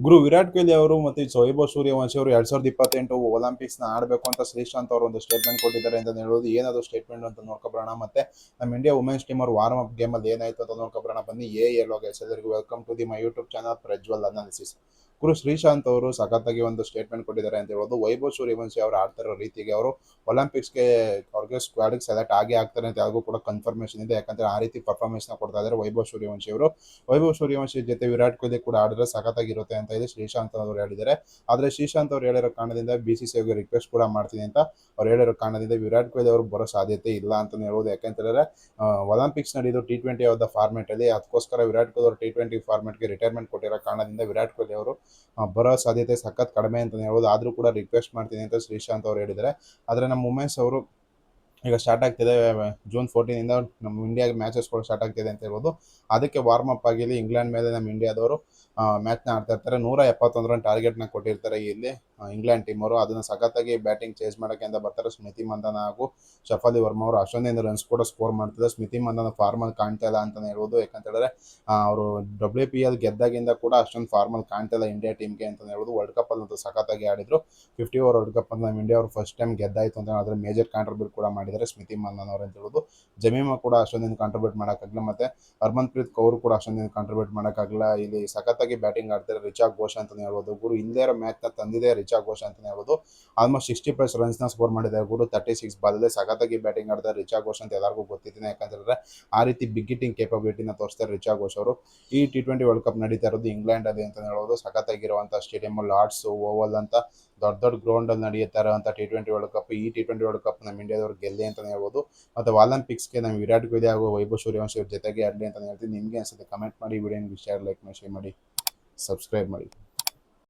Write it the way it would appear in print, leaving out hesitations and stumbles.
ಗುರು ವಿರಾಟ್ ಕೊಹ್ಲಿ ಅವರು ಮತ್ತು ವೈಭವ್ ಸೂರ್ಯವಂಶಿ ಅವರು 2028 ಒಲಿಂಪಿಕ್ಸ್ನ ಆಡಬೇಕು ಅಂತ ಶ್ರೀಶಾಂತ್ ಅವರು ಒಂದು ಸ್ಟೇಟ್ಮೆಂಟ್ ಕೊಟ್ಟಿದ್ದಾರೆ ಅಂತ ಹೇಳೋದು. ಏನದು ಸ್ಟೇಟ್ಮೆಂಟ್ ಅಂತ ನೋಡ್ಕೊಬರೋಣ. ಮತ್ತೆ ನಮ್ಮ ಇಂಡಿಯಾ ವುಮೆನ್ಸ್ ಟೀಮ್ ಅವರು ವಾರ್ಮ್ ಅಪ್ ಗೇಮಲ್ಲಿ ಏನಾಯ್ತು ಅಂತ ನೋಡ್ಕೊಬರೋಣ ಬನ್ನಿ. ಎಲ್ಲೋ ಗೈಸ್, ಎಲ್ಲರಿಗೂ welcome to the my YouTube channel Prajwal analysis. ಗುರು ಶ್ರೀಶಾಂತ್ ಅವರು ಸಖತ್ತಾಗಿ ಒಂದು ಸ್ಟೇಟ್ಮೆಂಟ್ ಕೊಟ್ಟಿದ್ದಾರೆ ಅಂತ ಹೇಳ್ಬೋದು. ವೈಭವ್ ಸೂರ್ಯವಂಶಿ ಅವರು ಆಡ್ತಿರೋ ರೀತಿಗೆ ಅವರು ಒಲಿಂಪಿಕ್ಸ್ಗೆ ಅವ್ರಿಗೆ ಸ್ಕ್ವಾಡ್ಗೆ ಸೆಲೆಕ್ಟ್ ಆಗಿ ಆಗ್ತಾರೆ ಅಂತ ಯಾರಿಗೂ ಕೂಡ ಕನ್ಫರ್ಮೇಷನ್ ಇದೆ. ಯಾಕಂದ್ರೆ ಆ ರೀತಿ ಪರ್ಫಾರ್ಮೆನ್ಸ್ನ ಕೊಡ್ತಾ ಇದ್ದಾರೆ ವೈಭವ್ ಸೂರ್ಯವಂಶಿ ಅವರು. ವೈಭವ್ ಸೂರ್ಯವಂಶಿ ಜೊತೆ ವಿರಾಟ್ ಕೊಹ್ಲಿ ಕೂಡ ಆಡಿದ್ರೆ ಸಖತ್ತಾಗಿರುತ್ತೆ ಅಂತ ಹೇಳಿ ಶ್ರೀಶಾಂತ್ ಅವರು ಹೇಳಿದ್ದಾರೆ. ಆದರೆ ಶ್ರೀಶಾಂತ್ ಅವರು ಹೇಳಿರೋ ಕಾರಣದಿಂದ BCCIಗೆ ರಿಕ್ವೆಸ್ಟ್ ಕೂಡ ಮಾಡ್ತೀನಿ ಅಂತ ಅವ್ರು ಹೇಳಿರೋ ಕಾರಣದಿಂದ ವಿರಾಟ್ ಕೊಹ್ಲಿ ಅವರು ಬರೋ ಸಾಧ್ಯತೆ ಇಲ್ಲ ಅಂತ ಹೇಳ್ಬೋದು. ಯಾಕಂತಂದ್ರೆ ಒಲಿಂಪಿಕ್ಸ್ ನಡೆಯೋದು T20 ಆದ ಫಾರ್ಮೆಟ್ ಅಲ್ಲಿ, ಅದಕ್ಕೋಸ್ಕರ ವಿರಾಟ್ ಕೊಹ್ಲಿ ಅವರು T20 ಫಾರ್ಮೆಟ್ಗೆ ರಿಟೈರ್ಮೆಂಟ್ ಕೊಟ್ಟಿರೋ ಕಾರಣದಿಂದ ವಿರಾಟ್ ಕೊಹ್ಲಿ ಅವರು ಬರೋ ಸಾಧ್ಯತೆ ಸಖತ್ ಕಡಿಮೆ ಅಂತ ಹೇಳ್ಬೋದು. ಆದರೂ ಕೂಡ ರಿಕ್ವೆಸ್ಟ್ ಮಾಡ್ತೀನಿ ಅಂತ ಶ್ರೀಶಾಂತ್ ಅವರು ಹೇಳಿದ್ದಾರೆ. ಆದರೆ ನಮ್ಮ ವುಮೆನ್ಸ್ ಅವರು ಈಗ ಸ್ಟಾರ್ಟ್ ಆಗ್ತಿದೆ, June 14 ನಮ್ಮ ಇಂಡಿಯಾಗೆ ಮ್ಯಾಚಸ್ಗಳು ಸ್ಟಾರ್ಟ್ ಆಗ್ತಿದೆ ಅಂತ ಹೇಳ್ಬೋದು. ಅದಕ್ಕೆ ವಾರ್ಮ್ ಅಪ್ ಆಗಿ ಇಂಗ್ಲೆಂಡ್ ಮೇಲೆ ನಮ್ಮ ಇಂಡಿಯಾದವರು ಮ್ಯಾಚ್ನ ಆಡ್ತಾ ಇರ್ತಾರೆ. 171 ರನ್ ಟಾರ್ಗೆಟ್ನ ಕೊಟ್ಟಿರ್ತಾರೆ ಇಲ್ಲಿ ಇಂಗ್ಲೆಂಡ್ ಟೀಮ್ ಅವರು. ಅದನ್ನು ಸಖತ್ತಾಗಿ ಬ್ಯಾಟಿಂಗ್ ಚೇಸ್ ಮಾಡೋಕ್ಕೆ ಅಂತ ಬರ್ತಾರೆ ಸ್ಮೃತಿ ಮಂದನ ಹಾಗೂ ಶಫಾಲಿ ವರ್ಮಾ ಅವರು. ಅಷ್ಟೊಂದೇನು ರನ್ಸ್ ಕೂಡ ಸ್ಕೋರ್ ಮಾಡ್ತಿದ್ದಾರೆ. ಸ್ಮೃತಿ ಮಂದನ ಫಾರ್ಮಲ್ಲಿ ಕಾಣ್ತಾ ಇಲ್ಲ ಅಂತಲೇ ಹೇಳ್ಬೋದು. ಯಾಕಂತ ಹೇಳಿದ್ರೆ ಅವರು WPL ಗೆದ್ದಾಗಿಂದ ಕೂಡ ಅಷ್ಟೊಂದು ಫಾರ್ಮಲ್ಲಿ ಕಾಣ್ತಾ ಇಲ್ಲ ಇಂಡಿಯಾ ಟೀಮ್ಗೆ ಅಂತಲೇ ಹೇಳ್ಬೋದು. ವರ್ಲ್ಡ್ ಕಪ್ಪಲ್ಲಂತೂ ಸಖತ್ತಾಗಿ ಆಡಿದ್ರು. 50 ಓವರ್ ವರ್ಲ್ಡ್ ಕಪ್ ನಮ್ಮ ಇಂಡಿಯಾ ಅವರು ಫಸ್ಟ್ ಟೈಮ್ ಗೆದ್ದಾಯಿತು ಅಂತ ಅದರ ಮೇಜರ್ ಕಾಂಟ್ರಿಬ್ಯೂಟ್ ಕೂಡ ಮಾಡಿದ್ದಾರೆ ಸ್ಮೃತಿ ಮಂದನ್ ಅವರು ಅಂತ ಹೇಳ್ಬೋದು. ಜಮೀಮಾ ಕೂಡ ಅಷ್ಟೊಂದೇನು ಕಾಂಟ್ರಿಬ್ಯೂಟ್ ಮಾಡೋಕ್ಕಾಗಲ್ಲ. ಮತ್ತು ಹರ್ಮನ್ಪ್ರೀತ್ ಕೌರ್ ಕೂಡ ಅಷ್ಟೊಂದೇನು ಕಾಂಟ್ರಿಬ್ಯೂಟ್ ಮಾಡೋಕ್ಕಾಗಲ್ಲ. ಇಲ್ಲಿ ಸಖತ್ತಾಗಿ ಬ್ಯಾಟಿಂಗ್ ಆಡ್ತಾರೆ ರಿಚಾ ಘೋಷ್ ಅಂತಲೇ ಹೇಳ್ಬೋದು. ಗುರು ಹಿಂದೆ ಇರೋ ಮ್ಯಾಚ್ನ ತಂದಿದೆ ರಿಚಾ ಘೋಷ್ ಅಂತಲೇ ಹೇಳ್ಬೋದು. ಆಲ್ಮೋಸ್ಟ್ 60+ ರನ್ಸ್ನ ಸ್ಕೋರ್ ಮಾಡಿದ್ದಾರೆ ಗುರು 36 ಬಾಲಲ್ಲೇ. ಸಖತ್ತಾಗಿ ಬ್ಯಾಟಿಂಗ್ ಆಡ್ತಾರೆ ರಿಚಾ ಘೋಷ್ ಅಂತ ಎಲ್ಲರಿಗೂ ಗೊತ್ತಿದ್ದೀನಿ. ಯಾಕಂತಂದ್ರೆ ಆ ರೀತಿ ಬಿಗ್ ಹಿಟ್ಟಿಂಗ್ ಕೇಪಬಿಲಿಟಿನ ತೋರಿಸ್ತಾರೆ ರಿಚಾ ಘೋಷ್ ಅವರು. ಈ T20 ವರ್ಲ್ಡ್ ಕಪ್ ನಡೀತಾ ಇರೋದು ಇಂಗ್ಲೆಂಡ್ ಅಲ್ಲಿ ಅಂತ ಹೇಳ್ಬೋದು. ಸಖತ್ತಾಗಿರುವಂಥ ಸ್ಟೇಡಿಯಂ, ಲಾರ್ಡ್ಸ್ ಓವಲ್ ಅಂತ ದೊಡ್ಡ ದೊಡ್ಡ ಗ್ರೌಂಡಲ್ಲಿ ನಡೆಯುತ್ತಾ ಇರೋಂಥ T20 ವರ್ಲ್ಡ್ ಕಪ್. ಈ T20 ವರ್ಲ್ಡ್ ಕಪ್ ನಮ್ಮ ಇಂಡಿಯಾದವ್ರು ಗೆಲ್ಲಿ ಅಂತಲೇ ಹೇಳ್ಬೋದು. ಮತ್ತು ಒಲಿಂಪಿಕ್ಸ್ಗೆ ನಮ್ಮ ವಿರಾಟ್ ಕೊಹ್ಲಿ ಹಾಗೂ ವೈಭವ್ ಸೂರ್ಯವಂಶಿ ಅವ್ರ ಜೊತೆಗೆ ಆಡಲಿ ಅಂತ ಹೇಳ್ತೀನಿ. ನಿಮಗೆ ಅನ್ಸುತ್ತೆ ಕಮೆಂಟ್ ಮಾಡಿ. ವಿಡಿಯೋ ಇಷ್ಟ ಲೈಕ್ ಮಾಡಿ, ಶೇರ್ ಮಾಡಿ, ಸಬ್ಸ್ಕ್ರೈಬ್ ಮಾಡಿ.